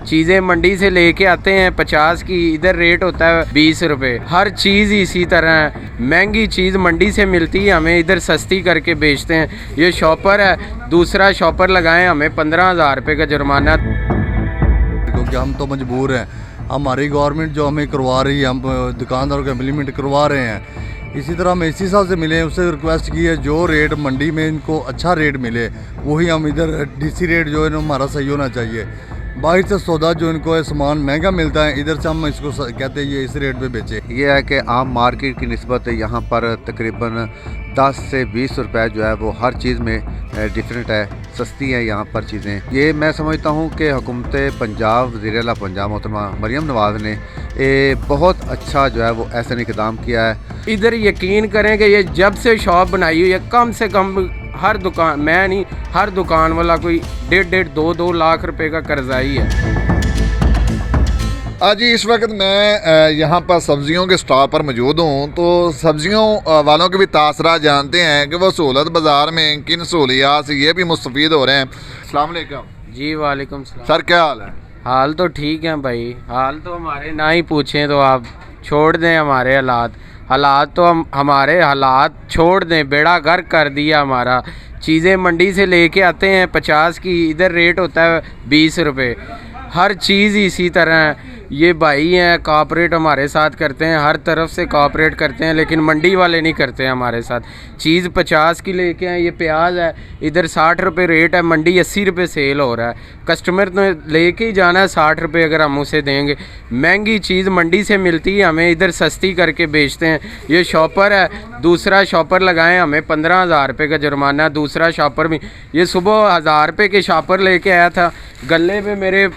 चीज़ें मंडी से लेके आते हैं 50 की, इधर रेट होता है 20 रुपये। हर चीज़ इसी तरह है, महंगी चीज़ मंडी से मिलती है, हमें इधर सस्ती करके बेचते हैं। ये शॉपर है, दूसरा शॉपर लगाएं, हमें 15,000 रुपये का जुर्माना। क्योंकि हम तो मजबूर हैं, हमारी गवर्नमेंट जो हमें करवा रही है, हम दुकानदारों को इम्प्लीमेंट करवा रहे हैं। इसी तरह हम इसी साहब से मिले, उससे रिक्वेस्ट की है जो रेट मंडी में इनको अच्छा रेट मिले वही हम इधर डीसी रेट जो है ना हमारा सही होना चाहिए। बाहर से सौदा जो इनको है सामान महंगा मिलता है, इधर से हम इसको कहते हैं ये इस रेट पे बेचे। ये है कि आम मार्केट की निस्बत यहाँ पर तकरीबन 10 से 20 रुपए जो है वो हर चीज़ में डिफरेंट है, सस्ती है यहाँ पर चीज़ें। ये मैं समझता हूँ कि हुकूमत पंजाब, वज़ीर आला पंजाब मोहतरमा मरियम नवाज़ ने बहुत अच्छा जो है वो ऐसा इक़दाम किया है। इधर यकीन करें कि ये जब से शॉप बनाई हुई है, कम से कम हर दुकान, मैं नहीं, हर दुकान वाला कोई 1.5 2 लाख रुपए का कर्जाई है। जी इस वक्त मैं यहाँ पर सब्ज़ियों के स्टॉल पर मौजूद हूँ, तो सब्ज़ियों वालों के भी तासरा जानते हैं कि वो सहूलत बाज़ार में किन सहूलियात से ये भी मुस्तफ़ीद हो रहे हैं। अस्सलाम वालेकुम। जी वालेकुम सलाम। सर क्या हाल है? हाल तो ठीक है भाई, हाल तो हमारे ना ही पूछें तो आप छोड़ दें। हमारे हालात तो हमारे हालात छोड़ दें, बेड़ा गर्क कर दिया हमारा। चीज़ें मंडी से लेके आते हैं 50 की, इधर रेट होता है 20 रुपये। हर चीज़ इसी तरह है। ये भाई हैं, कॉपरेट हमारे साथ करते हैं, हर तरफ से कॉपरेट करते हैं, लेकिन मंडी वाले नहीं करते हैं हमारे साथ। चीज़ 50 की लेके आए, ये प्याज है, इधर 60 रुपये रेट है, मंडी 80 रुपये सेल हो रहा है। कस्टमर तो लेके ही जाना है 60 रुपये, अगर हम उसे देंगे। महंगी चीज़ मंडी से मिलती है, हमें इधर सस्ती करके बेचते हैं। ये शॉपर है, दूसरा शॉपर लगाएं, हमें 15,000 रुपये का जुर्माना। दूसरा शॉपर भी, ये सुबह 1000 रुपये के शॉपर लेके आया था, गले पे मेरे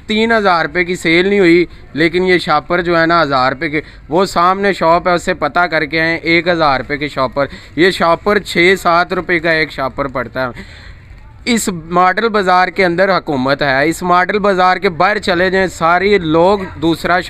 3,000 रुपये की सेल नहीं हुई, लेकिन ये शॉपर जो है ना 1000 रुपये के, वो सामने शॉप है, उससे पता करके आए 1000 रुपये के शॉपर। ये शॉपर 6-7 रुपये का एक शॉपर पड़ता है। इस मॉडल बाज़ार के अंदर हुकूमत है, इस मॉडल बाज़ार के बाहर चले जाएं, सारे लोग दूसरा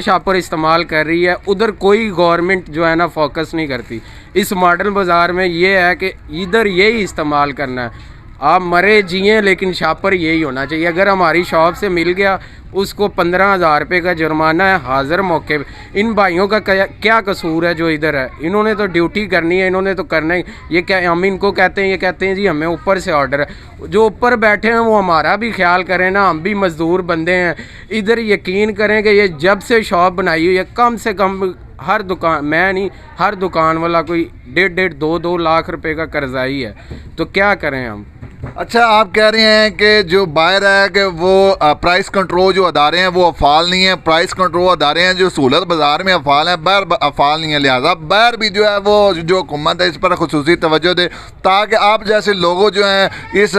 शॉपर इस्तेमाल कर रही है। उधर कोई गवर्नमेंट जो है ना फोकस नहीं करती। इस मॉडल बाज़ार में ये है कि इधर यही इस्तेमाल करना है, आप मरे जिए, लेकिन शॉपर यही होना चाहिए। अगर हमारी शॉप से मिल गया, उसको 15,000 रुपये का जुर्माना है हाज़िर मौके पे। इन भाइयों का क्या कसूर है जो इधर है? इन्होंने तो ड्यूटी करनी है, इन्होंने तो करना ही। ये क्या हम इनको कहते हैं, ये कहते हैं जी हमें ऊपर से ऑर्डर है। जो ऊपर बैठे हैं वो हमारा भी ख्याल करें ना, हम भी मज़दूर बंदे हैं। इधर यकीन करें कि ये जब से शॉप बनाई हुई है, कम से कम हर दुकान, मैं नहीं, हर दुकान वाला कोई 1.5 2 लाख रुपए का कर्जाई है। तो क्या करें हम? अच्छा, आप कह रहे हैं कि जो बाहर है कि वो प्राइस कंट्रोल जो अदारे हैं वो अफ़ाल नहीं है। प्राइस कंट्रोल अदारे हैं जो सहूलत बाज़ार में अफ़ाल हैं, बाहर अफ़ाल नहीं है। लिहाजा बाहर भी जो है वो जो हुकूमत है इस पर खुसूसी तवज्जो दे, ताकि आप जैसे लोगों जो हैं इस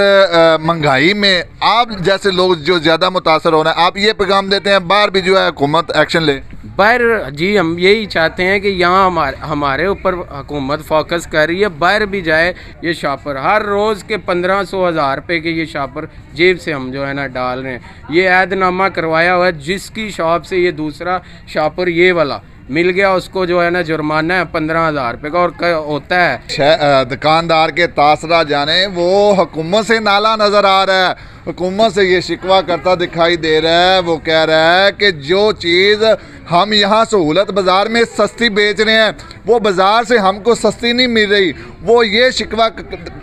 महंगाई में, आप जैसे लोग जो ज़्यादा मुतासर हो रहे हैं, आप ये पैगाम देते हैं बाहर भी जो है हुकूमत एक्शन ले। बाहर जी हम यही चाहते हैं कि यहाँ हमारे ऊपर हुकूमत फोकस कर रही है, बाहर भी जाए। ये शॉपर हर रोज़ के 1500-1000 रुपये के ये शॉपर जेब से हम जो है ना डाल रहे हैं। ये ऐदनामा करवाया हुआ है, जिसकी शॉप से ये दूसरा शॉपर ये वाला मिल गया, उसको जो है ना जुर्माना है 15,000 रुपये का। और होता है दुकानदार के तासरा जाने, वो हुकूमत से नाला नज़र आ रहा है, हुकूमत से ये शिकवा करता दिखाई दे रहा है। वो कह रहा है कि जो चीज़ हम यहाँ सहूलत बाज़ार में सस्ती बेच रहे हैं, वो बाज़ार से हमको सस्ती नहीं मिल रही। वो ये शिकवा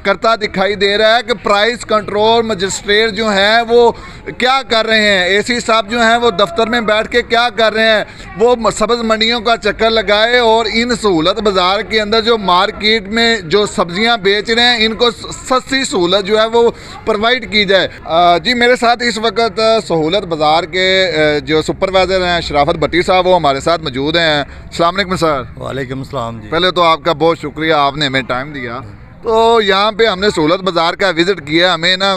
करता दिखाई दे रहा है कि प्राइस कंट्रोल मजिस्ट्रेट जो हैं वो क्या कर रहे हैं, एसी साहब जो हैं वो दफ्तर में बैठ के क्या कर रहे हैं, वो सब्ज़ मंडियों का चक्कर लगाए और इन सहूलत बाज़ार के अंदर जो मार्केट में जो सब्ज़ियाँ बेच रहे हैं, इनको सस्ती सहूलत जो है वो प्रोवाइड की जाए। जी मेरे साथ इस वक्त सहूलत बाज़ार के जो सुपरवाइज़र हैं शराफत भट्टी साहब, वो हमारे साथ मौजूद हैं। अस्सलाम वालेकुम सर। वालेकुम सलाम जी। पहले तो आपका बहुत शुक्रिया, आपने हमें टाइम दिया। तो यहाँ पे हमने सहूलत बाज़ार का विज़िट किया, हमें ना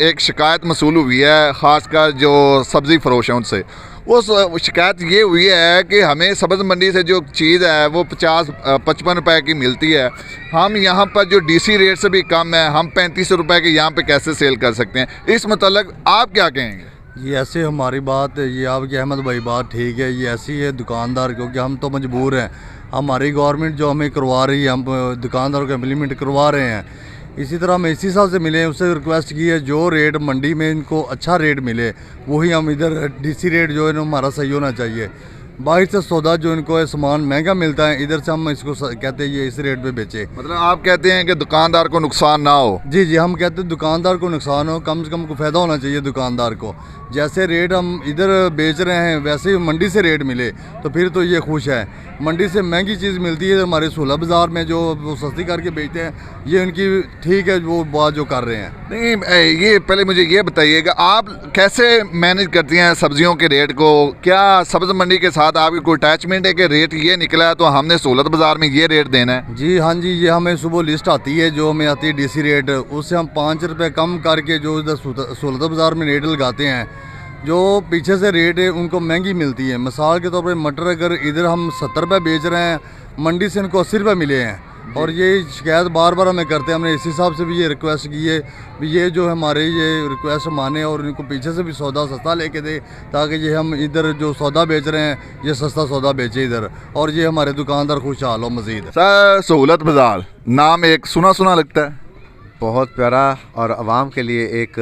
एक शिकायत मसूल हुई है, ख़ासकर जो सब्ज़ी फ़रोश हैं उनसे। वो शिकायत ये हुई है कि हमें सब्ज़ मंडी से जो चीज़ है वो 50-55 रुपए की मिलती है, हम यहाँ पर जो डीसी रेट से भी कम है, हम 35 रुपए के यहाँ पे कैसे सेल कर सकते हैं? इस मतलब आप क्या कहेंगे? ये ऐसे हमारी बात, ये आपकी अहमद भाई बात ठीक है, ये ऐसी है दुकानदार, क्योंकि हम तो मजबूर हैं, हमारी गवर्नमेंट जो हमें करवा रही है, हम दुकानदारों को इम्प्लीमेंट करवा रहे हैं। इसी तरह हम एसी साहब से मिले हैं, उससे रिक्वेस्ट की है जो रेट मंडी में इनको अच्छा रेट मिले वही हम इधर डीसी रेट जो है ना हमारा सही होना चाहिए। बाहर से सौदा जो इनको है सामान महंगा मिलता है, इधर से हम इसको कहते हैं ये इस रेट पे बेचे। मतलब आप कहते हैं कि दुकानदार को नुकसान ना हो। जी जी, हम कहते हैं दुकानदार को नुकसान हो, कम से कम को फ़ायदा होना चाहिए दुकानदार को। जैसे रेट हम इधर बेच रहे हैं वैसे ही मंडी से रेट मिले तो फिर तो ये खुश है। मंडी से महंगी चीज़ मिलती है हमारे सोलह बाज़ार में जो वो सस्ती करके बेचते हैं, ये उनकी ठीक है वो बात जो कर रहे हैं। नहीं, ये पहले मुझे ये बताइएगा आप कैसे मैनेज करती हैं सब्जियों के रेट को? क्या सब्ज़ मंडी के साथ आपकी कोई अटैचमेंट है कि रेट ये निकला है तो हमने सहूलत बाज़ार में ये रेट देना है? जी हाँ जी, ये हमें सुबह लिस्ट आती है जो हमें आती है डीसी रेट, उससे हम 5 रुपये कम करके जो इधर सहूलत बाज़ार में रेट लगाते हैं, जो पीछे से रेट है उनको महंगी मिलती है। मिसाल के तौर पर मटर अगर इधर हम 70 रुपये बेच रहे हैं, मंडी से इनको 80 रुपये मिले हैं। और ये शिकायत बार बार हमें करते हैं, हमने इसी हिसाब से भी ये रिक्वेस्ट की है भी ये जो हमारे ये रिक्वेस्ट माने और इनको पीछे से भी सौदा सस्ता लेके दे ताकि ये हम इधर जो सौदा बेच रहे हैं ये सस्ता सौदा बेचे इधर और ये हमारे दुकानदार खुशहाल हो मज़ीद। सर सहूलत बाज़ार नाम एक सुना सुना लगता है। बहुत प्यारा और आवाम के लिए एक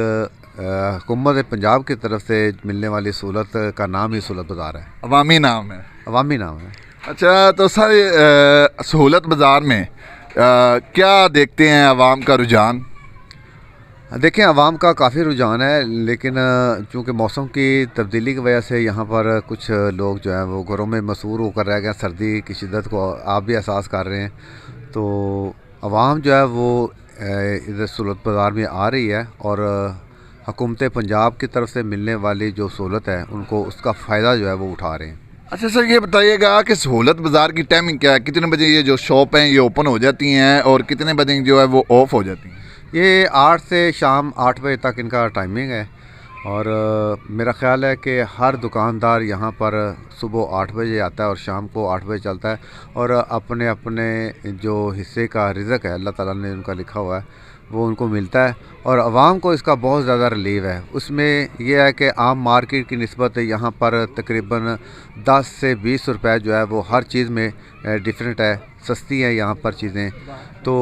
हुकूमत पंजाब की तरफ से मिलने वाली सहूलत का नाम ही सहूलत बाज़ार है, अवामी नाम है। अवामी नाम है। अच्छा, तो सर सहूलत बाज़ार में क्या देखते हैं आवाम का रुझान? देखें आवाम का काफ़ी रुझान है, लेकिन चूँकि मौसम की तब्दीली की वजह से यहाँ पर कुछ लोग जो हैं वो घरों में मसरूर होकर रह गए। सर्दी की शिद्दत को आप भी एहसास कर रहे हैं, तो आवाम जो है वो इधर सहूलत बाज़ार में आ रही है और हुकूमत पंजाब की तरफ से मिलने वाली जो सहूलत है उनको उसका फ़ायदा जो है वो उठा रहे हैं। अच्छा सर, ये बताइएगा कि सहूलत बाज़ार की टाइमिंग क्या है? कितने बजे ये जो शॉप हैं ये ओपन हो जाती हैं और कितने बजे जो है वो ऑफ हो जाती हैं? ये 8 से शाम 8 बजे तक इनका टाइमिंग है और मेरा ख़्याल है कि हर दुकानदार यहाँ पर सुबह 8 बजे आता है और शाम को 8 बजे चलता है और अपने अपने जो हिस्से का रिज़्क है अल्लाह ताला ने उनका लिखा हुआ है वो उनको मिलता है और आवाम को इसका बहुत ज़्यादा रिलीव है। उसमें यह है कि आम मार्केट की निस्बत यहाँ पर तकरीबन 10 से 20 रुपए जो है वो हर चीज़ में डिफरेंट है, सस्ती है यहाँ पर चीज़ें। तो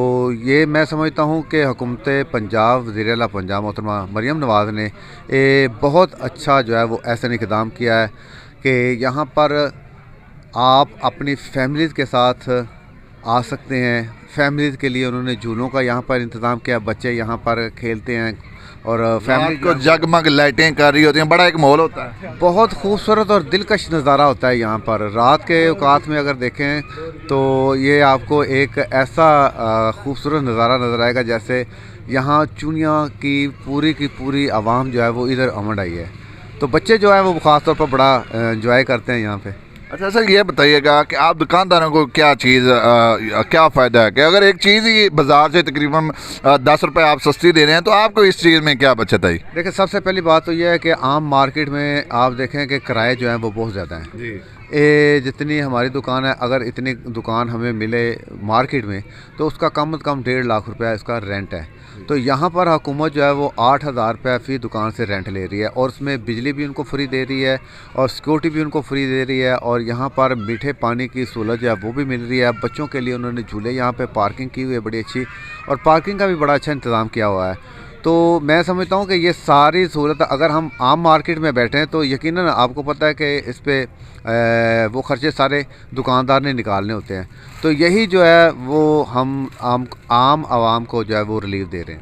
ये मैं समझता हूँ कि हुकूमत पंजाब वज़ीर-ए-आला पंजाब मोहतरमा मरियम नवाज़ ने बहुत अच्छा जो है वो ऐसा इक़दाम किया है कि यहाँ पर आप अपनी फैमिलीज़ के साथ आ सकते हैं। फैमिलीज़ के लिए उन्होंने झूलों का यहाँ पर इंतज़ाम किया, बच्चे यहाँ पर खेलते हैं और फैमिली को जगमग लाइटें कर रही होती हैं, बड़ा एक माहौल होता है। बहुत खूबसूरत और दिलकश नज़ारा होता है यहाँ पर। रात के औकात में अगर देखें तो ये आपको एक ऐसा खूबसूरत नज़ारा नज़र आएगा जैसे यहाँ चुनिया की पूरी आवाम जो है वो इधर उमड़ आई है। तो बच्चे जो है वो ख़ास तौर पर बड़ा इंजॉय करते हैं यहाँ पे। अच्छा सर, ये बताइएगा कि आप दुकानदारों को क्या चीज़ क्या फ़ायदा है कि अगर एक चीज़ ही बाज़ार से तकरीबन 10 रुपये आप सस्ती दे रहे हैं तो आपको इस चीज़ में क्या बचत आई? देखिए, सबसे पहली बात तो यह है कि आम मार्केट में आप देखें कि किराए जो हैं वो बहुत ज़्यादा हैं जी। जितनी हमारी दुकान है, अगर इतनी दुकान हमें मिले मार्केट में तो उसका कम से कम 1.5 लाख रुपया इसका रेंट है। तो यहाँ पर हुकूमत जो है वो 8,000 रुपये फ़ी दुकान से रेंट ले रही है और उसमें बिजली भी उनको फ्री दे रही है और सिक्योरिटी भी उनको फ्री दे रही है और यहाँ पर मीठे पानी की सहूलत जो है वो भी मिल रही है। बच्चों के लिए उन्होंने झूले यहाँ पे पार्किंग की हुई है बड़ी अच्छी और पार्किंग का भी बड़ा अच्छा इंतज़ाम किया हुआ है। तो मैं समझता हूँ कि ये सारी सहूलत अगर हम आम मार्केट में बैठें तो यकीनन आपको पता है कि इस पर वो ख़र्चे सारे दुकानदार ने निकालने होते हैं। तो यही जो है वो हम आम आवाम को जो है वो रिलीफ दे रहे हैं।